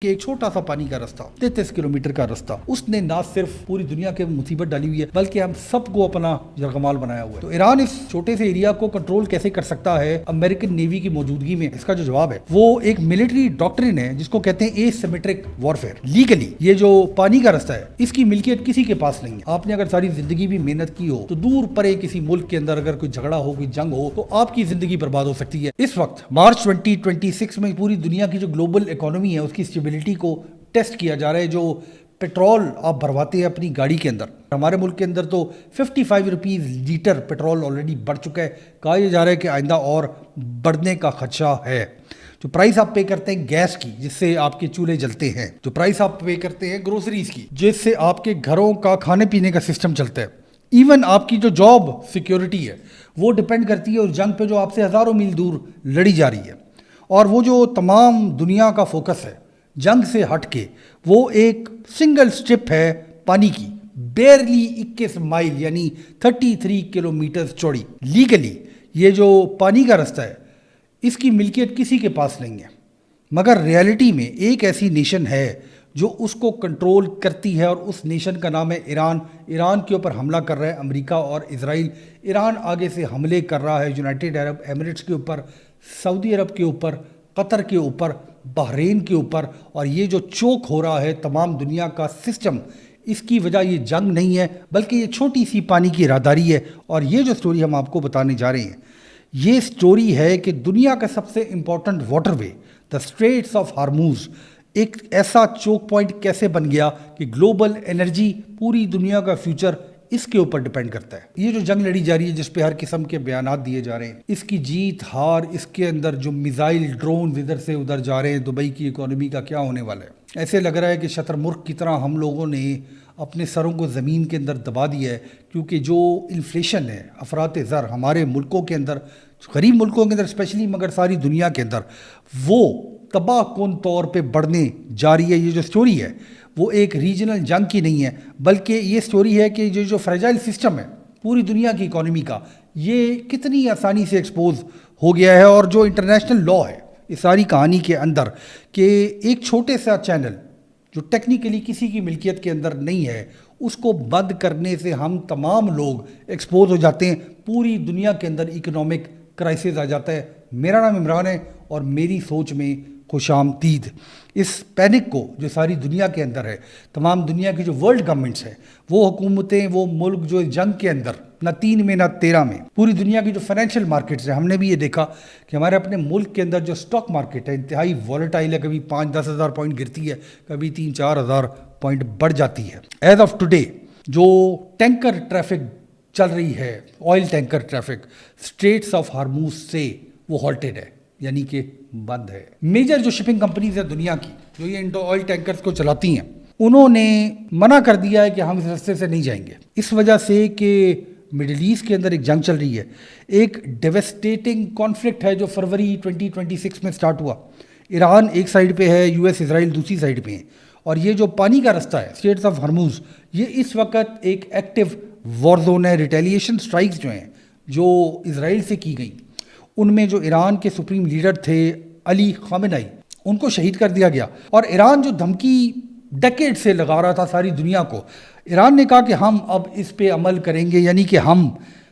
کہ ایک چھوٹا سا پانی کا رستہ 33 کلومیٹر کا رستہ اس نے نہ صرف پوری دنیا کے مصیبت ڈالی ہوئی ہے بلکہ ہم سب کو اپنا یرغمال بنایا ہوا ہے. تو ایران اس چھوٹے سے ایریا کو کنٹرول کیسے کر سکتا ہے امریکن نیوی کی موجودگی میں؟ اس کا جو جواب ہے وہ ایک ملٹری ڈاکٹرن ہے جس کو کہتے ہیں اے سیمیٹرک وارفیئر. لیگلی یہ جو پانی کا رستہ ہے اس کی ملکیت کسی کے پاس نہیں ہے. آپ نے اگر ساری زندگی بھی محنت کی ہو تو دور پرے کسی ملک کے اندر اگر کوئی جھگڑا ہو کوئی جنگ ہو تو آپ کی زندگی برباد ہو سکتی ہے. اس وقت مارچ 2026 میں پوری دنیا کی جو گلوبل اکانومی ہے اس کی اسٹیبلٹی کو ٹیسٹ کیا جا رہا ہے. جو پیٹرول آپ بھرواتے ہیں اپنی گاڑی کے اندر، ہمارے ملک کے اندر تو 55 روپیز لیٹر پیٹرول آلریڈی بڑھ چکا ہے. کہا یہ جا رہا ہے کہ آئندہ اور بڑھنے کا خدشہ ہے. جو پرائس آپ پے کرتے ہیں گیس کی جس سے آپ کے چولہے جلتے ہیں، جو پرائس آپ پے کرتے ہیں گروسریز کی جس سے آپ کے گھروں کا کھانے پینے کا سسٹم چلتا ہے، ایون آپ کی جو جاب سیکیورٹی ہے وہ ڈپینڈ کرتی ہے اس جنگ پہ جو آپ سے ہزاروں میل دور لڑی جا رہی ہے. اور وہ جو تمام دنیا کا فوکس ہے جنگ سے ہٹ کے وہ ایک سنگل سٹرپ ہے پانی کی، بیرلی 21 مائل یعنی 33 کلومیٹر چوڑی. لیگلی یہ جو پانی کا رستہ ہے اس کی ملکیت کسی کے پاس نہیں ہے، مگر ریالٹی میں ایک ایسی نیشن ہے جو اس کو کنٹرول کرتی ہے اور اس نیشن کا نام ہے ایران. ایران کے اوپر حملہ کر رہا ہے امریکہ اور اسرائیل. ایران آگے سے حملے کر رہا ہے یونائٹڈ عرب ایمریٹس کے اوپر، سعودی عرب کے اوپر، قطر کے اوپر، بحرین کے اوپر. اور یہ جو چوک ہو رہا ہے تمام دنیا کا سسٹم، اس کی وجہ یہ جنگ نہیں ہے بلکہ یہ چھوٹی سی پانی کی راہداری ہے. اور یہ جو سٹوری ہم آپ کو بتانے جا رہے ہیں یہ سٹوری ہے کہ دنیا کا سب سے important waterway the Straits of Hormuz ایک ایسا چوک پوائنٹ کیسے بن گیا کہ گلوبل انرجی پوری دنیا کا فیوچر اس کے اوپر ڈیپینڈ کرتا ہے. یہ جو جنگ لڑی جا رہی ہے جس پہ ہر قسم کے بیانات دیے جا رہے ہیں، اس کی جیت ہار، اس کے اندر جو میزائل ڈرون ادھر سے ادھر جا رہے ہیں، دبئی کی اکانومی کا کیا ہونے والا ہے؟ ایسے لگ رہا ہے کہ شتر مرغ کی طرح ہم لوگوں نے اپنے سروں کو زمین کے اندر دبا دیا ہے. کیونکہ جو انفلیشن ہے، افراط زر ہمارے ملکوں کے اندر، غریب ملکوں کے اندر اسپیشلی مگر ساری دنیا کے اندر، وہ تباہ کن طور پہ بڑھنے جا رہی ہے. یہ جو سٹوری ہے وہ ایک ریجنل جنگ کی نہیں ہے بلکہ یہ سٹوری ہے کہ یہ جو فریجائل سسٹم ہے پوری دنیا کی اکانومی کا، یہ کتنی آسانی سے ایکسپوز ہو گیا ہے. اور جو انٹرنیشنل لا ہے اس ساری کہانی کے اندر کہ ایک چھوٹے سا چینل جو ٹیکنیکلی کسی کی ملکیت کے اندر نہیں ہے اس کو بند کرنے سے ہم تمام لوگ ایکسپوز ہو جاتے ہیں. پوری دنیا کے اندر اکنامک کرائسس آ جاتا ہے. میرا نام عمران ہے اور میری سوچ میں خوش آمدید. اس پینک کو جو ساری دنیا کے اندر ہے، تمام دنیا کی جو ورلڈ گورنمنٹس ہیں، وہ حکومتیں، وہ ملک جو جنگ کے اندر نہ 3 میں نہ 13 میں، پوری دنیا کی جو فائنینشیل مارکیٹس ہیں، ہم نے بھی یہ دیکھا کہ ہمارے اپنے ملک کے اندر جو سٹاک مارکیٹ ہے انتہائی والیٹائل ہے. کبھی 5-10 ہزار پوائنٹ گرتی ہے، کبھی 3-4 ہزار پوائنٹ بڑھ جاتی ہے. ایز آف ٹوڈے جو ٹینکر ٹریفک چل رہی ہے، oil tanker traffic Straits of Hormuz سے وہ ہالٹیڈ ہے، یعنی کہ بند ہے. میجر جو شپنگ کمپنیز ہیں دنیا کی جو یہ آئل ٹینکرز کو چلاتی ہیں، انہوں نے منع کر دیا ہے کہ ہم اس راستے سے نہیں جائیں گے، اس وجہ سے کہ مڈل ایسٹ کے اندر ایک جنگ چل رہی ہے. ایک ڈیوسٹیٹنگ کانفلکٹ ہے جو فروری 2026 میں سٹارٹ ہوا. ایران ایک سائیڈ پہ ہے، یو ایس اسرائیل دوسری سائیڈ پہ ہیں. اور یہ جو پانی کا رستہ ہے اسٹریٹس آف ہرموز، یہ اس وقت ایک ایکٹیو وار زون ہے. ریٹیلیشن سٹرائکس جو ہیں جو اسرائیل سے کی گئیں، ان میں جو ایران کے سپریم لیڈر تھے علی خامنئی، ان کو شہید کر دیا گیا. اور ایران جو دھمکی ڈیکیڈ سے لگا رہا تھا ساری دنیا کو، ایران نے کہا کہ ہم اب اس پہ عمل کریں گے، یعنی کہ ہم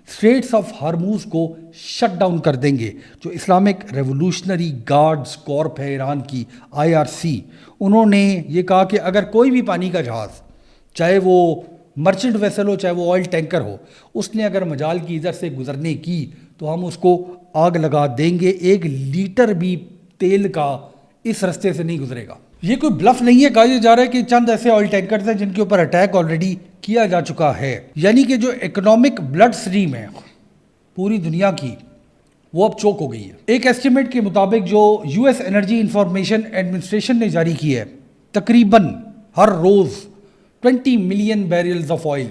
اسٹریٹس آف ہارموز کو شٹ ڈاؤن کر دیں گے. جو اسلامک ریولوشنری گارڈز کارپ ہے ایران کی، IRC، انہوں نے یہ کہا کہ اگر کوئی بھی پانی کا جہاز، چاہے وہ مرچنٹ ویسل ہو چاہے وہ آئل ٹینکر ہو، اس نے اگر مجال کی ادھر سے گزرنے کی تو ہم اس کو آگ لگا دیں گے. 1 لیٹر بھی تیل کا اس رستے سے نہیں گزرے گا. یہ کوئی بلف نہیں ہے. کہا یہ جا رہا ہے کہ چند ایسے آئل ٹینکرز ہیں جن کے اوپر اٹیک آلریڈی کیا جا چکا ہے. یعنی کہ جو اکنامک بلڈ سٹریم ہے پوری دنیا کی وہ اب چوک ہو گئی ہے. ایک ایسٹیمیٹ کے مطابق جو US انرجی انفارمیشن ایڈمنسٹریشن نے جاری کی ہے، تقریباً ہر روز 20 million barrels of oil,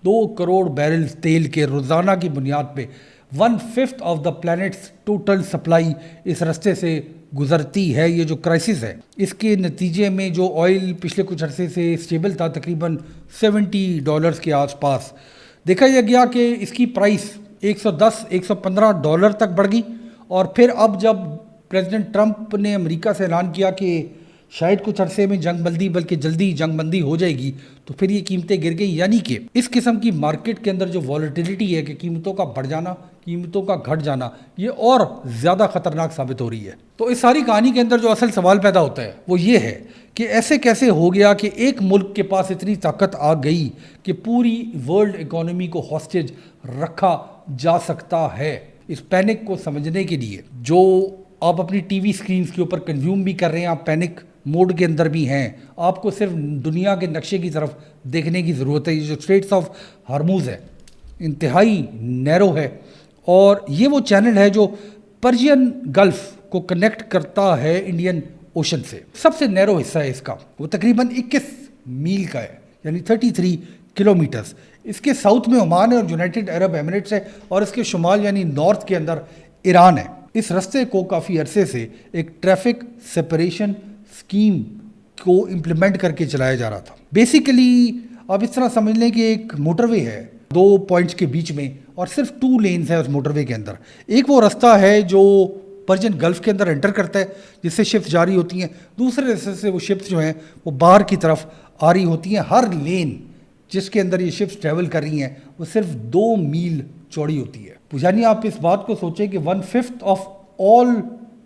2 crore barrels تیل کے روزانہ کی بنیاد پہ 1/5 of the planet's total supply اس رستے سے گزرتی ہے. یہ جو کرائسس ہے اس کے نتیجے میں جو آئل پچھلے کچھ عرصے سے اسٹیبل تھا تقریباً $70 کے آس پاس، دیکھا یہ گیا کہ اس کی پرائس $110-115 تک بڑھ گئی. اور پھر اب جب پریزیڈنٹ ٹرمپ نے امریکہ سے اعلان کیا کہ شاید کچھ عرصے میں جنگ بندی بلکہ جلدی جنگ بندی ہو جائے گی تو پھر یہ قیمتیں گر گئی. یعنی کہ اس قسم کی مارکیٹ کے اندر جو والیٹیلیٹی ہے کہ قیمتوں کا بڑھ جانا قیمتوں کا گھٹ جانا یہ اور زیادہ خطرناک ثابت ہو رہی ہے. تو اس ساری کہانی کے اندر جو اصل سوال پیدا ہوتا ہے وہ یہ ہے کہ ایسے کیسے ہو گیا کہ ایک ملک کے پاس اتنی طاقت آ گئی کہ پوری ورلڈ اکانومی کو ہاسٹیج رکھا جا سکتا ہے. اس پینک کو سمجھنے کے لیے جو آپ اپنی ٹی وی سکرینز کے اوپر کنزیوم بھی کر رہے ہیں, آپ پینک موڈ کے اندر بھی ہیں, آپ کو صرف دنیا کے نقشے کی طرف دیکھنے کی ضرورت ہے. یہ جو اسٹریٹس آف ہرموز ہے انتہائی نیرو ہے اور یہ وہ چینل ہے جو پرشین گلف کو کنیکٹ کرتا ہے انڈین اوشن سے. سب سے نیرو حصہ ہے اس کا, وہ تقریباً 21 میل کا ہے یعنی 33 کلومیٹرز. اس کے ساؤتھ میں عمان ہے اور یونائٹڈ عرب ایمریٹس ہے اور اس کے شمال یعنی نارتھ کے اندر ایران ہے. اس رستے کو کافی عرصے سے ایک ٹریفک سیپریشن اسکیم کو امپلیمنٹ کر کے چلایا جا رہا تھا. بیسیکلی آپ اس طرح سمجھ لیں کہ ایک موٹر وے ہے 2 پوائنٹس کے بیچ میں اور صرف 2 لینز ہیں اس موٹر وے کے اندر. ایک وہ رستہ ہے جو پرشین گلف کے اندر انٹر کرتا ہے جس سے شپس جاری ہوتی ہیں, دوسرے رستے سے وہ شپس جو ہیں وہ باہر کی طرف آ رہی ہوتی ہیں. ہر لین جس کے اندر یہ شپس ٹریول کر رہی ہیں وہ صرف 2 میل چوڑی ہوتی ہے. یعنی آپ اس بات کو سوچیں کہ 1/5 of all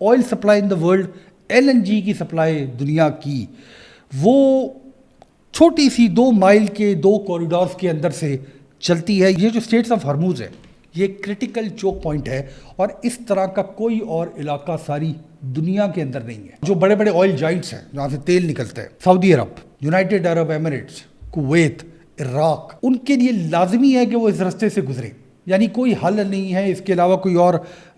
oil supply in the world, LNG کی سپلائی دنیا کی, وہ چھوٹی سی 2 مائل کے 2 کوریڈورز کے اندر سے چلتی ہے. یہ جو اسٹریٹس آف ہرموز ہے یہ کرٹیکل چوک پوائنٹ ہے اور اس طرح کا کوئی اور علاقہ ساری دنیا کے اندر نہیں ہے. جو بڑے بڑے آئل جائنٹس ہیں جہاں سے تیل نکلتا ہے, سعودی عرب, یونائٹڈ عرب ایمریٹس, کویت, عراق, ان کے لیے لازمی ہے کہ وہ اس رستے سے گزریں. یعنی کوئی حل نہیں ہے, اس کے علاوہ کوئی اور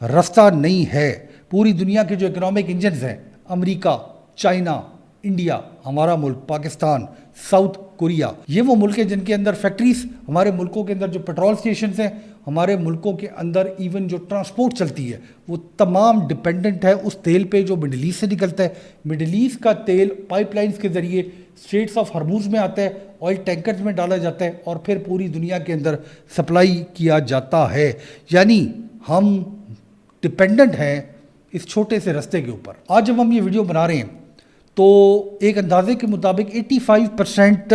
رستہ نہیں ہے. پوری دنیا کے جو اکنامک انجنز ہیں, امریکہ, چائنا, انڈیا, ہمارا ملک پاکستان, ساؤتھ کوریا, یہ وہ ملک ہیں جن کے اندر فیکٹریز, ہمارے ملکوں کے اندر جو پیٹرول سٹیشنز ہیں, ہمارے ملکوں کے اندر ایون جو ٹرانسپورٹ چلتی ہے وہ تمام ڈپینڈنٹ ہے اس تیل پہ جو مڈل ایسٹ سے نکلتا ہے. مڈل ایسٹ کا تیل پائپ لائنز کے ذریعے اسٹریٹس آف ہرموز میں آتا ہے, آئل ٹینکرز میں ڈالا جاتا ہے اور پھر پوری دنیا کے اندر سپلائی کیا جاتا ہے. یعنی ہم ڈپینڈنٹ ہیں اس چھوٹے سے رستے کے اوپر. آج جب ہم یہ ویڈیو بنا رہے ہیں تو ایک اندازے کے مطابق 85%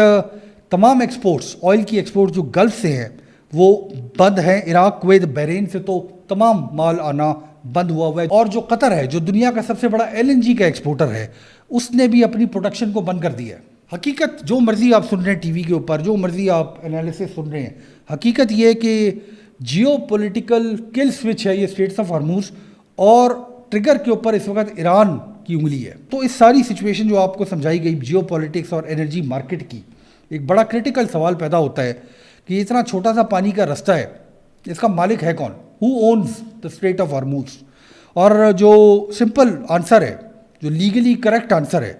تمام ایکسپورٹس, آئل کی ایکسپورٹ جو گلف سے ہیں وہ بند ہیں. عراق, کویت, بحرین سے تو تمام مال آنا بند ہوا ہوا ہے. اور جو قطر ہے جو دنیا کا سب سے بڑا LNG کا ایکسپورٹر ہے, اس نے بھی اپنی پروڈکشن کو بند کر دیا ہے. حقیقت جو مرضی آپ سن رہے ہیں ٹی وی کے اوپر, جو مرضی آپ انالیسس سن رہے ہیں, حقیقت یہ ہے کہ جیو پولیٹیکل کل سوئچ ہے یہ اسٹریٹس آف ہرموز اور ٹریگر کے اوپر اس وقت ایران کی انگلی ہے. تو اس ساری سچویشن جو آپ کو سمجھائی گئی جیو پولیٹکس اور انرجی مارکیٹ کی, ایک بڑا کرٹیکل سوال پیدا ہوتا ہے کہ یہ اتنا چھوٹا سا پانی کا رستہ ہے, اس کا مالک ہے کون؟ ہو اونز دا اسٹریٹ آف ہرموز؟ اور جو سمپل آنسر ہے, جو لیگلی کریکٹ آنسر ہے,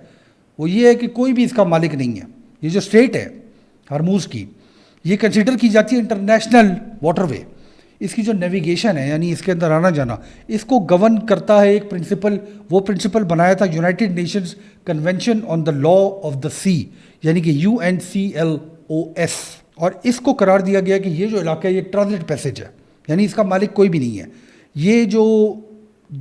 وہ یہ ہے کہ کوئی بھی اس کا مالک نہیں ہے. یہ جو اسٹریٹ ہے ہرموز کی, یہ کنسیڈر کی جاتی ہے انٹرنیشنل واٹر وے. اس کی جو نیویگیشن ہے یعنی اس کے اندر آنا جانا, اس کو گورن کرتا ہے ایک پرنسپل. وہ پرنسپل بنایا تھا United Nations Convention on the Law of the Sea یعنی کہ UNCLOS, اور اس کو قرار دیا گیا کہ یہ جو علاقہ ہے یہ ٹرانزٹ پیسیج ہے, یعنی اس کا مالک کوئی بھی نہیں ہے. یہ جو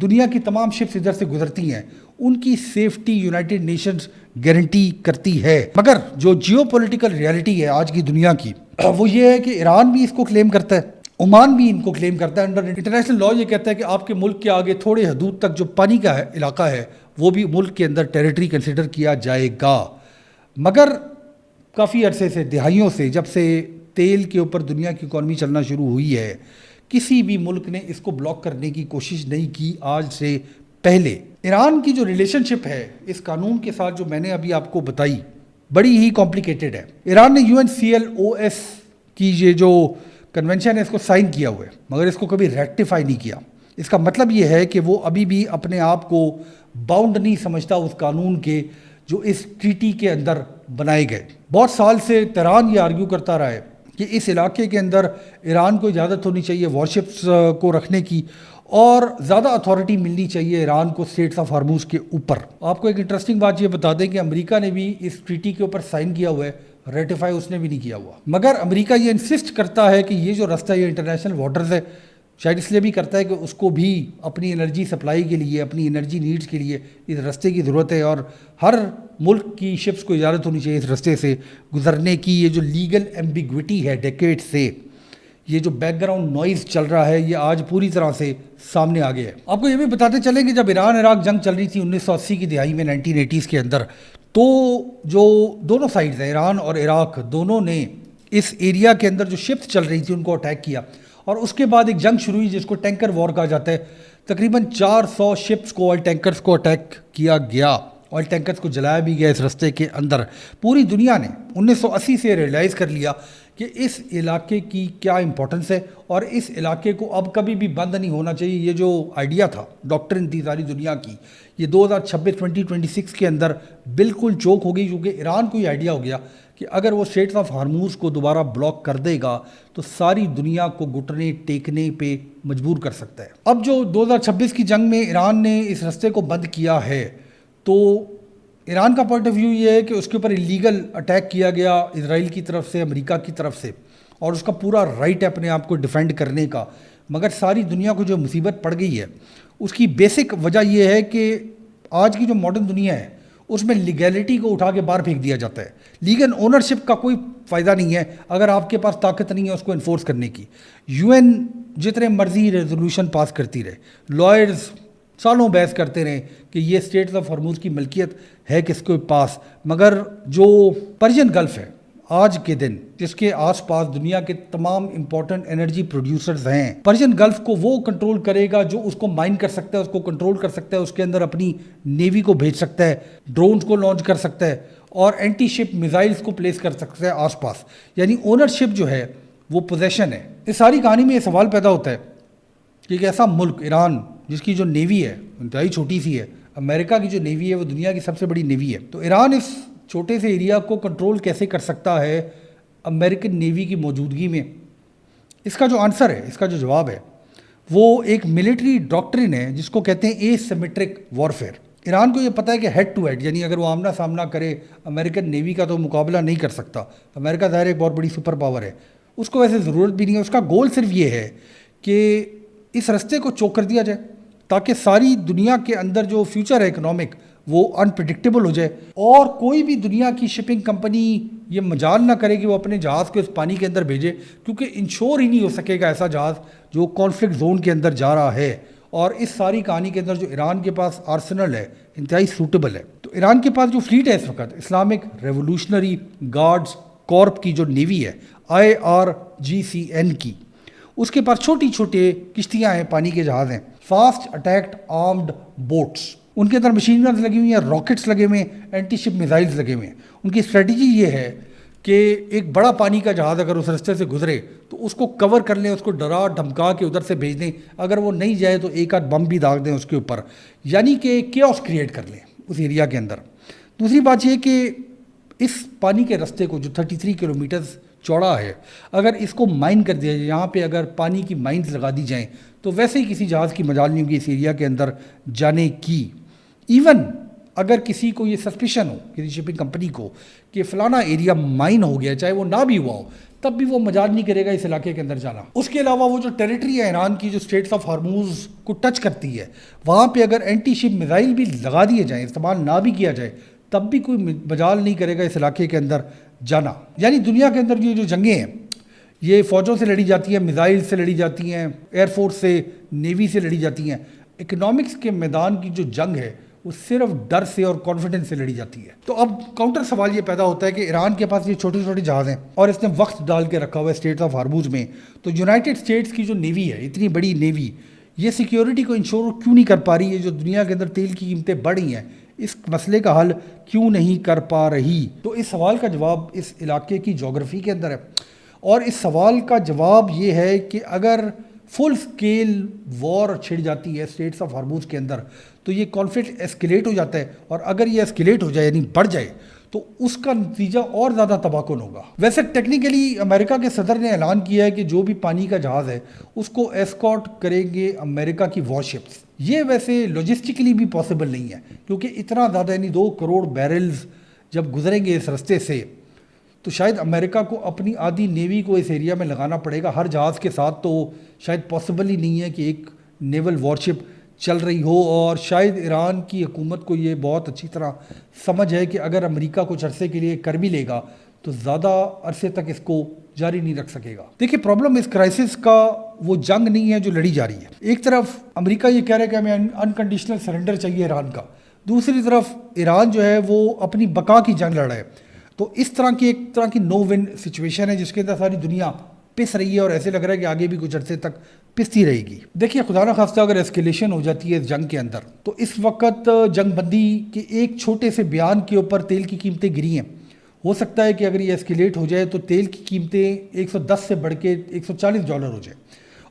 دنیا کی تمام شپس ادھر سے گزرتی ہیں ان کی سیفٹی یونائٹڈ نیشنز گارنٹی کرتی ہے. مگر جو جیو پولیٹیکل ریالٹی ہے آج کی دنیا کی وہ یہ ہے کہ ایران بھی اس کو کلیم کرتا ہے, عمان بھی ان کو کلیم کرتا ہے. انڈر انٹرنیشنل لا یہ کہتا ہے کہ آپ کے ملک کے آگے تھوڑے حدود تک جو پانی کا علاقہ ہے وہ بھی ملک کے اندر ٹیریٹری کنسیڈر کیا جائے گا. مگر کافی عرصے سے, دہائیوں سے, جب سے تیل کے اوپر دنیا کی اکانومی چلنا شروع ہوئی ہے, کسی بھی ملک نے اس کو بلاک کرنے کی کوشش نہیں کی آج سے پہلے. ایران کی جو ریلیشن شپ ہے اس قانون کے ساتھ جو میں نے ابھی آپ کو بتائی بڑی ہی کمپلیکیٹڈ ہے. ایران نے UNCLOS کی یہ جو کنونشن ہے اس کو سائن کیا ہوا ہے مگر اس کو کبھی ریکٹیفائی نہیں کیا. اس کا مطلب یہ ہے کہ وہ ابھی بھی اپنے آپ کو باؤنڈ نہیں سمجھتا اس قانون کے جو اس ٹریٹی کے اندر بنائے گئے. بہت سال سے تہران یہ آرگیو کرتا رہا ہے کہ اس علاقے کے اندر ایران کو اجازت ہونی چاہیے وارشپس کو رکھنے کی اور زیادہ اتھارٹی ملنی چاہیے ایران کو اسٹریٹس آف ہرموز کے اوپر. آپ کو ایک انٹرسٹنگ بات یہ بتا دیں کہ امریکہ نے بھی اس ٹریٹی کے اوپر سائن کیا ہوا ہے, ریٹیفائی اس نے بھی نہیں کیا ہوا. مگر امریکہ یہ انسسٹ کرتا ہے کہ یہ جو رستہ یہ انٹرنیشنل واٹرز ہے شاید اس لیے بھی کرتا ہے کہ اس کو بھی اپنی انرجی سپلائی کے لیے، اپنی انرجی نیڈز کے لیے اس رستے کی ضرورت ہے، اور ہر ملک کی شپس کو اجازت ہونی چاہیے اس رستے سے گزرنے کی۔ یہ جو لیگل ایمبیگوٹی ہے ڈیکیڈ سے، یہ جو بیک گراؤنڈ نوائز چل رہا ہے، یہ آج پوری طرح سے سامنے آ گیا ہے۔ آپ کو یہ بھی بتاتے چلیں کہ جب ایران عراق جنگ چل رہی تھی 1980 کی دہائی میں، 1980s کے اندر، تو جو دونوں سائڈز ہیں، ایران اور عراق، دونوں نے اس ایریا کے اندر جو شپس چل رہی تھی ان کو اٹیک کیا، اور اس کے بعد ایک جنگ شروع ہوئی جس کو ٹینکر وار کہا جاتا ہے۔ تقریباً 400 شپس کو، آئل ٹینکرز کو اٹیک کیا گیا، آئل ٹینکرز کو جلایا بھی گیا اس رستے کے اندر۔ پوری دنیا نے 1980 سے ریئلائز کر لیا کہ اس علاقے کی کیا امپورٹنس ہے، اور اس علاقے کو اب کبھی بھی بند نہیں ہونا چاہیے۔ یہ جو آئیڈیا تھا، ڈاکٹرن تھی ساری دنیا کی، یہ 2026 کے اندر بالکل چوک ہو گئی، کیونکہ ایران کو یہ آئیڈیا ہو گیا کہ اگر وہ اسٹریٹ آف ہارموز کو دوبارہ بلاک کر دے گا تو ساری دنیا کو گھٹنے ٹیکنے پہ مجبور کر سکتا ہے۔ اب جو 2026 کی جنگ میں ایران نے اس رستے کو بند کیا ہے، تو ایران کا پوائنٹ آف ویو یہ ہے کہ اس کے اوپر اللیگل اٹیک کیا گیا اسرائیل کی طرف سے، امریکہ کی طرف سے، اور اس کا پورا رائٹ ہے اپنے آپ کو ڈیفینڈ کرنے کا، مگر ساری دنیا کو جو مصیبت پڑ گئی ہے اس کی بیسک وجہ یہ ہے کہ آج کی جو ماڈرن دنیا ہے اس میں لیگیلٹی کو اٹھا کے باہر پھینک دیا جاتا ہے۔ لیگل اونرشپ کا کوئی فائدہ نہیں ہے اگر آپ کے پاس طاقت نہیں ہے اس کو انفورس کرنے کی۔ UN جتنے مرضی ریزولوشن پاس کرتی رہے، لائرز سالوں بحث کرتے رہے کہ یہ اسٹریٹس آف ہارموز کی ملکیت ہے کس کے پاس، مگر جو پرشین گلف ہے آج کے دن، جس کے آس پاس دنیا کے تمام امپورٹنٹ انرجی پروڈیوسرز ہیں، پرشین گلف کو وہ کنٹرول کرے گا جو اس کو مائن کر سکتا ہے، اس کو کنٹرول کر سکتا ہے، اس کے اندر اپنی نیوی کو بھیج سکتا ہے، ڈرونز کو لانچ کر سکتا ہے، اور اینٹی شپ میزائلز کو پلیس کر سکتا ہے آس پاس۔ یعنی اونرشپ جو ہے وہ پوزیشن ہے۔ اس ساری کہانی میں یہ سوال پیدا ہوتا ہے کہ ایک ایسا ملک ایران جس کی جو نیوی ہے انتہائی چھوٹی سی ہے، امریکہ کی جو نیوی ہے وہ دنیا کی سب سے بڑی نیوی ہے، تو ایران اس چھوٹے سے ایریا کو کنٹرول کیسے کر سکتا ہے امریکن نیوی کی موجودگی میں؟ اس کا جو آنسر ہے، اس کا جو جواب ہے، وہ ایک ملٹری ڈاکٹرن ہے جس کو کہتے ہیں اے سیمیٹرک وارفیئر۔ ایران کو یہ پتہ ہے کہ ہیڈ ٹو ہیڈ، یعنی اگر وہ آمنا سامنا کرے امریکن نیوی کا تو مقابلہ نہیں کر سکتا۔ امریکہ ظاہر ایک بہت بڑی سپر پاور ہے، اس کو ویسے ضرورت بھی نہیں ہے، اس کا گول صرف یہ ہے کہ اس رستے کو چوک کر دیا جائے تاکہ ساری دنیا کے اندر جو فیوچر ہے اکنامک وہ انپریڈکٹیبل ہو جائے، اور کوئی بھی دنیا کی شپنگ کمپنی یہ مجال نہ کرے کہ وہ اپنے جہاز کو اس پانی کے اندر بھیجے، کیونکہ انشور ہی نہیں ہو سکے گا ایسا جہاز جو کانفلکٹ زون کے اندر جا رہا ہے۔ اور اس ساری کہانی کے اندر جو ایران کے پاس آرسنل ہے انتہائی سوٹیبل ہے۔ تو ایران کے پاس جو فلیٹ ہے اس وقت، اسلامک ریولوشنری گارڈز کارپ کی جو نیوی ہے، IRGCN کی، اس کے پاس چھوٹی چھوٹے کشتیاں ہیں، پانی کے جہاز ہیں، فاسٹ اٹیکڈ آرمڈ بوٹس، ان کے اندر مشین گنز لگی ہوئی ہیں، راکٹس لگے ہوئے ہیں، اینٹی شپ میزائلز لگے ہوئے ہیں۔ ان کی اسٹریٹجی یہ ہے کہ ایک بڑا پانی کا جہاز اگر اس رستے سے گزرے تو اس کو کور کر لیں، اس کو ڈرا دھمکا کے ادھر سے بھیج دیں، اگر وہ نہیں جائے تو ایک آدھ بم بھی داغ دیں اس کے اوپر، یعنی کہ کیوس کریٹ کر لیں اس ایریا کے اندر۔ دوسری بات یہ کہ اس پانی کے رستے کو جو 33 کلومیٹرز چوڑا ہے، اگر اس کو مائن کر دیا جائے، یہاں پہ اگر پانی کی مائنز لگا دی جائیں تو ویسے ہی کسی جہاز کی مجال نہیں ہوگی اس ایریا کے اندر جانے کی۔ ایون اگر کسی کو یہ سسپیشن ہو، کسی شپنگ کمپنی کو، کہ فلانا ایریا مائن ہو گیا، چاہے وہ نہ بھی ہوا ہو، تب بھی وہ مجال نہیں کرے گا اس علاقے کے اندر جانا۔ اس کے علاوہ وہ جو ٹیریٹری ہے ایران کی جو اسٹریٹس آف ہارموز کو ٹچ کرتی ہے، وہاں پہ اگر اینٹی شپ میزائل بھی لگا دیے جائیں، استعمال نہ بھی کیا جائے، تب بھی کوئی مجال نہیں کرے گا اس علاقے کے اندر جانا۔ یعنی دنیا کے اندر یہ جو جنگیں ہیں یہ فوجوں سے لڑی جاتی ہیں، میزائل سے لڑی جاتی ہیں، ایئر فورس سے، نیوی سے لڑی جاتی ہیں۔ اکنامکس کے میدان کی جو جنگ ہے وہ صرف ڈر سے اور کانفیڈنس سے لڑی جاتی ہے۔ تو اب کاؤنٹر سوال یہ پیدا ہوتا ہے کہ ایران کے پاس یہ چھوٹے چھوٹے جہاز ہیں اور اس نے وقت ڈال کے رکھا ہوا ہے اسٹریٹس آف ہارموز میں، تو یونائٹڈ اسٹیٹس کی جو نیوی ہے، اتنی بڑی نیوی، یہ سیکیورٹی کو انشور کیوں نہیں کر پا رہی ہے؟ جو دنیا کے اندر تیل کی قیمتیں بڑھ رہی ہیں، اس مسئلے کا حل کیوں نہیں کر پا رہی؟ تو اس سوال کا جواب اس علاقے کی جغرافی کے اندر ہے، اور اس سوال کا جواب یہ ہے کہ اگر فل سکیل وار چھڑ جاتی ہے اسٹریٹس آف ہارموز کے اندر تو یہ کانفلکٹ ایسکیلیٹ ہو جاتا ہے، اور اگر یہ ایسکیلیٹ ہو جائے یعنی بڑھ جائے تو اس کا نتیجہ اور زیادہ تباہ کن ہوگا۔ ویسے ٹیکنیکلی امریکہ کے صدر نے اعلان کیا ہے کہ جو بھی پانی کا جہاز ہے اس کو ایسکارٹ کریں گے امریکہ کی وار شپس۔ یہ ویسے لاجسٹکلی بھی پاسبل نہیں ہے، کیونکہ اتنا زیادہ یعنی 2 کروڑ بیرلز جب گزریں گے اس رستے سے تو شاید امریکہ کو اپنی آدھی نیوی کو اس ایریا میں لگانا پڑے گا. ہر جہاز کے ساتھ تو شاید پاسبل ہی نہیں ہے کہ ایک نیول وارشپ چل رہی ہو, اور شاید ایران کی حکومت کو یہ بہت اچھی طرح سمجھ ہے کہ اگر امریکہ کچھ عرصے کے لیے کر بھی لے گا تو زیادہ عرصے تک اس کو جاری نہیں رکھ سکے گا. دیکھیں, پرابلم اس کرائسس کا وہ جنگ نہیں ہے جو لڑی جا رہی ہے. ایک طرف امریکہ یہ کہہ رہا ہے کہ ہمیں انکنڈیشنل سرنڈر چاہیے ایران کا, دوسری طرف ایران جو ہے وہ اپنی بقا کی جنگ لڑ رہا ہے. تو اس طرح کی ایک طرح کی نو ون سچویشن ہے جس کے اندر ساری دنیا پس رہی ہے, اور ایسے لگ رہا ہے کہ آگے بھی کچھ عرصے تک پستی رہے گی. دیکھیے, خدا نہ خواستہ اگر ایسکیلیشن ہو جاتی ہے اس جنگ کے اندر, تو اس وقت جنگ بندی کے ایک چھوٹے سے بیان کے اوپر تیل کی قیمتیں گری ہیں. ہو سکتا ہے کہ اگر یہ ایسکیلیٹ ہو جائے تو تیل کی قیمتیں 110 سے بڑھ کے $140 ہو جائے,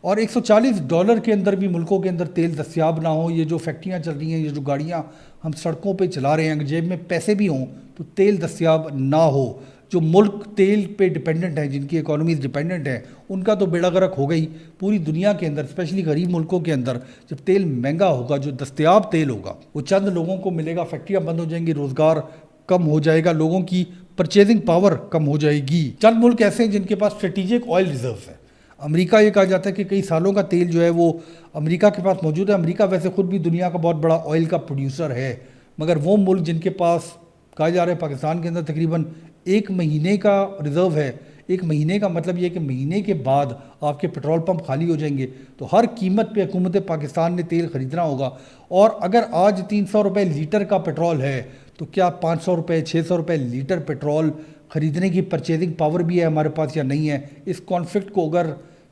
اور $140 کے اندر بھی ملکوں کے اندر تیل دستیاب نہ ہو. یہ جو فیکٹریاں چل رہی ہیں, یہ جو گاڑیاں ہم سڑکوں پہ چلا رہے ہیں, اگر جیب میں پیسے بھی ہوں تو تیل دستیاب نہ ہو. جو ملک تیل پہ ڈیپینڈنٹ ہیں, جن کی اکانومیز ڈیپینڈنٹ ہیں, ان کا تو بیڑا غرق ہو گئی. پوری دنیا کے اندر, اسپیشلی غریب ملکوں کے اندر, جب تیل مہنگا ہوگا, جو دستیاب تیل ہوگا وہ چند لوگوں کو ملے گا, فیکٹریاں بند ہو جائیں گی, روزگار کم ہو جائے گا, لوگوں کی پرچیزنگ پاور کم ہو جائے گی. چند ملک ایسے ہیں جن کے پاس اسٹریٹجک آئل ریزروز ہیں. امریکہ, یہ کہا جاتا ہے کہ کئی سالوں کا تیل جو ہے وہ امریکہ کے پاس موجود ہے. امریکہ ویسے خود بھی دنیا کا بہت بڑا آئل کا پروڈیوسر ہے, مگر وہ ملک جن کے پاس کہا جا رہا ہے پاکستان کے اندر تقریباً 1 مہینے کا ریزرو ہے. 1 مہینے کا مطلب یہ کہ مہینے کے بعد آپ کے پیٹرول پمپ خالی ہو جائیں گے, تو ہر قیمت پہ حکومت پاکستان نے تیل خریدنا ہوگا. اور اگر آج 300 روپے لیٹر کا پیٹرول ہے تو کیا 500 روپے 600 روپے لیٹر پیٹرول خریدنے کی پرچیزنگ پاور بھی ہے ہمارے پاس یا نہیں ہے؟ اس کانفلکٹ کو اگر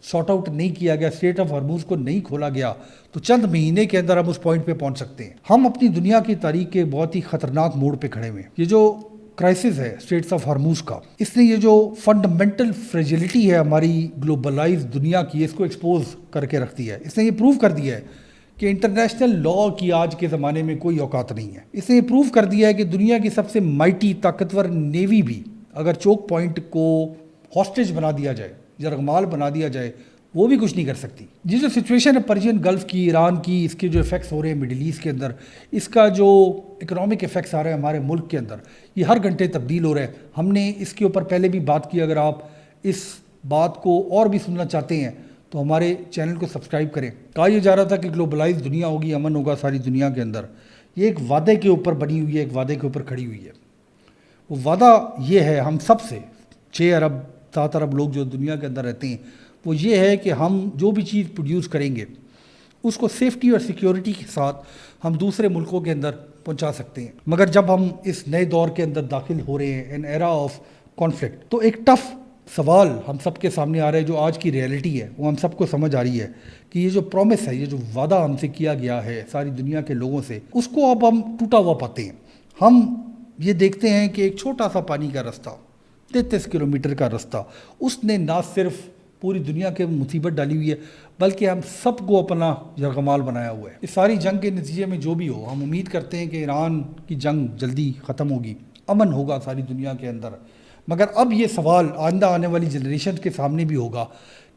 سارٹ آؤٹ نہیں کیا گیا, اسٹریٹ آف ہرموز کو نہیں کھولا گیا, تو چند مہینے کے اندر ہم اس پوائنٹ پہ پہنچ سکتے ہیں. ہم اپنی دنیا کی تاریخ کے بہت ہی خطرناک موڑ پہ کھڑے ہوئے ہیں. یہ جو کرائسس ہے اسٹریٹس آف ہرموز کا, اس نے یہ جو فنڈامنٹل فریجلٹی ہے ہماری گلوبلائز دنیا کی, اس کو ایکسپوز کر کے رکھ دیا ہے. اس نے یہ پروو کر دیا ہے کہ انٹرنیشنل لا کی آج کے زمانے میں کوئی اوقات نہیں ہے. اس نے یہ پروو کر دیا ہے کہ دنیا کی سب سے مائٹی طاقتور نیوی بھی اگر چوک پوائنٹ کو ہاسٹیج بنا دیا جائے, یرغمال بنا دیا جائے, وہ بھی کچھ نہیں کر سکتی. یہ جو سچویشن ہے پرشین گلف کی, ایران کی, اس کے جو ایفیکٹس ہو رہے ہیں مڈل ایسٹ کے اندر, اس کا جو اکنامک ایفیکٹس آ رہے ہیں ہمارے ملک کے اندر, یہ ہر گھنٹے تبدیل ہو رہے ہیں. ہم نے اس کے اوپر پہلے بھی بات کی. اگر آپ اس بات کو اور بھی سننا چاہتے ہیں تو ہمارے چینل کو سبسکرائب کریں. کہا یہ جا رہا تھا کہ گلوبلائز دنیا ہوگی, امن ہوگا ساری دنیا کے اندر. یہ ایک وعدے کے اوپر بنی ہوئی ہے, ایک وعدے کے اوپر کھڑی ہوئی ہے. وہ وعدہ یہ ہے ہم سب سے, 6 ارب 7 ارب لوگ جو دنیا کے اندر رہتے ہیں, وہ یہ ہے کہ ہم جو بھی چیز پروڈیوس کریں گے اس کو سیفٹی اور سیکیورٹی کے ساتھ ہم دوسرے ملکوں کے اندر پہنچا سکتے ہیں. مگر جب ہم اس نئے دور کے اندر داخل ہو رہے ہیں, ان ایرا آف کانفلکٹ, تو ایک ٹف سوال ہم سب کے سامنے آ رہا ہے. جو آج کی ریئلٹی ہے وہ ہم سب کو سمجھ آ رہی ہے کہ یہ جو پرومس ہے, یہ جو وعدہ ہم سے کیا گیا ہے ساری دنیا کے لوگوں سے, اس کو اب ہم ٹوٹا ہوا پاتے ہیں. ہم یہ دیکھتے ہیں کہ ایک چھوٹا سا پانی کا رستہ, 33 کلومیٹر کا رستہ, اس نے نہ صرف پوری دنیا کے مصیبت ڈالی ہوئی ہے بلکہ ہم سب کو اپنا یرغمال بنایا ہوا ہے. اس ساری جنگ کے نتیجے میں جو بھی ہو, ہم امید کرتے ہیں کہ ایران کی جنگ جلدی ختم ہوگی, امن ہوگا ساری دنیا کے اندر. مگر اب یہ سوال آئندہ آنے والی جنریشن کے سامنے بھی ہوگا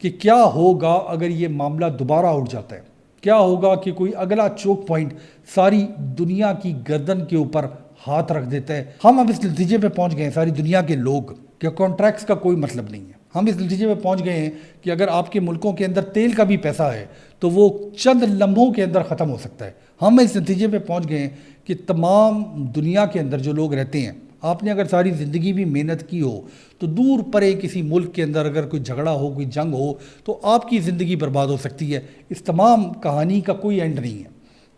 کہ کیا ہوگا اگر یہ معاملہ دوبارہ اٹھ جاتا ہے. کیا ہوگا کہ کوئی اگلا چوک پوائنٹ ساری دنیا کی گردن کے اوپر ہاتھ رکھ دیتا ہے. ہم اب اس نتیجے پہ پہنچ گئے ہیں ساری دنیا کے لوگ کہ کانٹریکٹس کا کوئی مطلب نہیں ہے. ہم اس نتیجے پہ پہنچ گئے ہیں کہ اگر آپ کے ملکوں کے اندر تیل کا بھی پیسہ ہے تو وہ چند لمحوں کے اندر ختم ہو سکتا ہے. ہم اس نتیجے پہ پہنچ گئے ہیں کہ تمام دنیا کے اندر جو لوگ رہتے ہیں, آپ نے اگر ساری زندگی بھی محنت کی ہو تو دور پرے کسی ملک کے اندر اگر کوئی جھگڑا ہو, کوئی جنگ ہو, تو آپ کی زندگی برباد ہو سکتی ہے. اس تمام کہانی کا کوئی اینڈ نہیں ہے,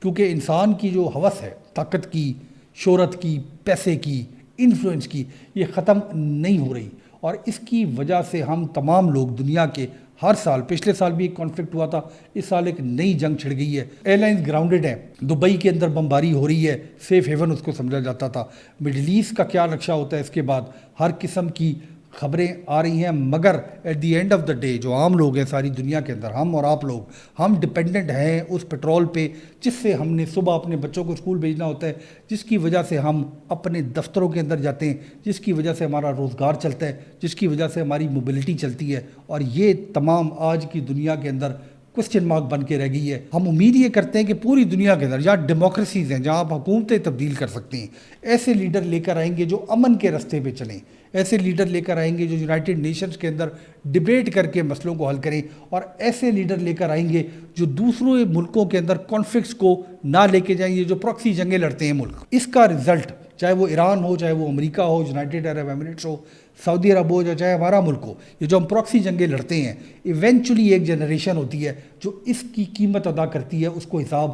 کیونکہ انسان کی جو ہوس ہے طاقت کی, شہرت کی, پیسے کی, انفلوئنس کی, یہ ختم نہیں ہو رہی. اور اس کی وجہ سے ہم تمام لوگ دنیا کے ہر سال, پچھلے سال بھی ایک کانفلکٹ ہوا تھا, اس سال ایک نئی جنگ چھڑ گئی ہے. ایئر لائنز گراؤنڈڈ ہیں, دبئی کے اندر بمباری ہو رہی ہے, سیف ہیون اس کو سمجھا جاتا تھا. مڈل ایسٹ کا کیا نقشہ ہوتا ہے اس کے بعد, ہر قسم کی خبریں آ رہی ہیں. مگر at the end of the day جو عام لوگ ہیں ساری دنیا کے اندر, ہم اور آپ لوگ, ہم ڈپینڈنٹ ہیں اس پیٹرول پہ جس سے ہم نے صبح اپنے بچوں کو اسکول بھیجنا ہوتا ہے, جس کی وجہ سے ہم اپنے دفتروں کے اندر جاتے ہیں, جس کی وجہ سے ہمارا روزگار چلتا ہے, جس کی وجہ سے ہماری موبلٹی چلتی ہے. اور یہ تمام آج کی دنیا کے اندر کوسچن مارک بن کے رہ گئی ہے. ہم امید یہ کرتے ہیں کہ پوری دنیا کے اندر جہاں ڈیموکریسیز ہیں، جہاں آپ حکومتیں تبدیل کر سکتے ہیں، ایسے لیڈر لے کر آئیں گے جو امن کے راستے پہ چلیں، ایسے لیڈر لے کر آئیں گے جو یونائٹڈ نیشنز کے اندر ڈبیٹ کر کے مسئلوں کو حل کریں، اور ایسے لیڈر لے کر آئیں گے جو دوسروں ملکوں کے اندر کانفلکٹس کو نہ لے کے جائیں. یہ جو پراکسی جنگیں لڑتے ہیں ملک، اس کا رزلٹ چاہے وہ ایران ہو، چاہے وہ امریکہ ہو، یونائٹڈ عرب ایمریٹس ہو، سعودی عرب ہو، یا چاہے ہمارا ملک ہو، یہ جو ہم پراکسی جنگیں لڑتے ہیں، ایونچولی ایک جنریشن ہوتی ہے جو اس کی قیمت ادا کرتی ہے، اس کو حساب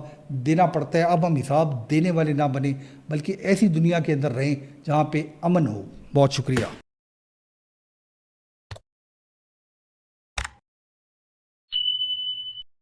دینا پڑتا ہے. اب ہم حساب دینے والے نہ بنیں، بلکہ ایسی دنیا کے اندر رہیں جہاں پہ امن ہو. بہت شکریہ.